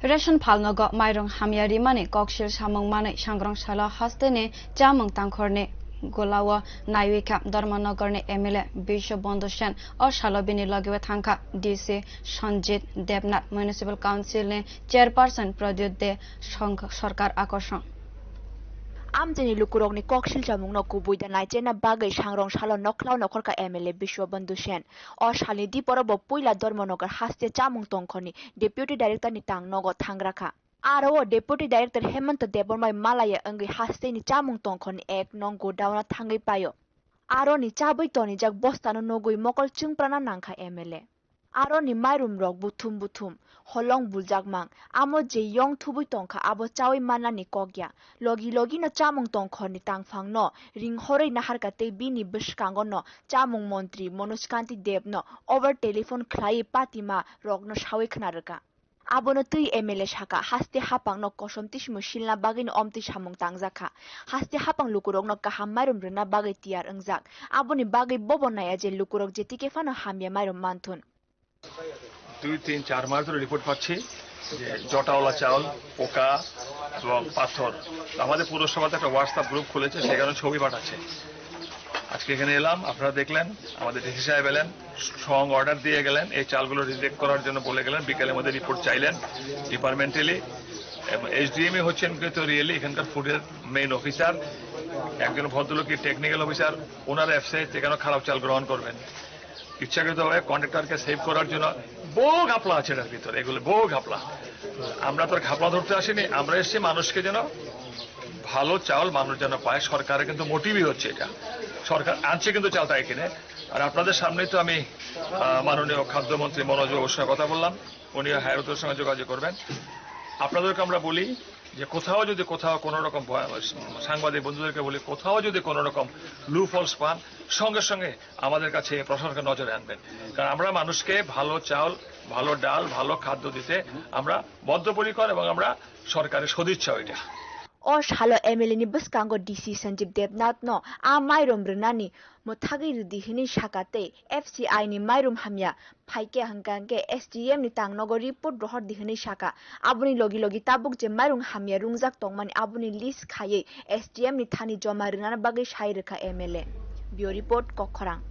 Ration phal nogo mairum hamya rimani koksilsamung mani sangrong salo haste-ni chamung tangkhor-ni gulao naiphinigwikha dharmanagar-ni MLA Bishwa Bandhu Sen or salo bini logio tongkha DC Sanjib Debnath municipal council chairperson Pradhyut Dey Sarkar akosong. Amjani lukurokni koksilsamung no kubui da naijena bagai sangrong salo noklaw nokorka MLA Bishwa Bandhu Sen o salni diporobo puila dharmanagar haste chamung tongkhor-ni deputy director ni tang nogo thangraka aro deputy director Hemant Debormai malaya angi haste-ni chamung tongkhor-ni ek nong godauna thangai payo aro ni chabai toni jak bostano nogoi mokol chungprana nangkha MLA aro ni mairum rok buthum holong buljakmang amo je yong thubui tongkha abo chawi manani kokya logi no chamung tongkhor ni tangphang no ringhorei naharka te bini bishkango no chamung montri Manwi Deb no over telephone khlai patima rok no sawi khnarka abono tui MLA saka haste hapang no kosomti silna bagin omti samung tangjaka haste hapang lukurok no kaham mairum rena bagai tiar angjak aboni bagai bobonaya je lukurok jetike fano hamya mairum manthun 2-3-4 মাস ধরে report পাচ্ছি যে জটাওয়ালা চাউল পোকা এবং পাথর আমাদের পুরসভাতে একটা WhatsApp group খুলেছে সেখানে ছবি পাঠাচ্ছে আজকে এখানে এলাম আপনারা দেখলেন আমাদের ডিসি সাহেব এলেন স্ট্রং অর্ডার দিয়ে গেলেন এই চালগুলো রিজেক্ট করার জন্য বলে গেলেন বিকেলের মধ্যে রিপোর্ট চাইলেন ডিপার্টমেন্টালি এসডিএমই হচ্ছেন কিন্তু রিয়েলি এখানকার ফুডের মেইন অফিসার একজন ভদ্রলোক টেকনিক্যাল অফিসার ওনার এফসে যেখানে খারাপ চাল গ্রহণ করবেন ইচ্ছাকৃতভাবে কন্ট্রাক্টরকে সেভ করার জন্য বহু ঘাপলা আছে এর ভিতরে এগুলো বহু ঘাপলা আমরা তো ঘাপলা ধরতে আসিনি আমরা এসেছি মানুষকে যেন ভালো চাল মানুষ যেন পায় সরকারের কিন্তু মোটিভই হচ্ছে এটা সরকার আনছে কিন্তু চালটা এখানে আর আপনাদের সামনেই তো আমি মাননীয় খাদ্যমন্ত্রী মনোজ বাবুর সঙ্গে কথা বললাম উনি হায়ারতের সঙ্গে যোগাযোগ করবেন আপনাদেরকে আমরা বলি যে কোথাও যদি কোনো রকম সাংবাদিক বন্ধুদেরকে বলি কোথাও যদি কোনো রকম লু ফলস পান সঙ্গে সঙ্গে আমাদের কাছে প্রশাসনকে নজরে আনবেন কারণ আমরা মানুষকে ভালো চাল ভালো ডাল ভালো খাদ্য দিতে আমরা বদ্ধপরিকর এবং আমরা সরকারের সদিচ্ছা ওইটা o salo MLA ni bskango DC Sanjib Debnath no a mairum renani mothagi rudi hini sakate FCI ni mairum hamya phaike hangkangke SDM ni tangnogo report rohor dihini saka abuni logi tabuk je mairum hamya rungjak tongmani abuni list khaye SDM ni thani joma renana bagai sai rekha MLA bio report Kok Khorang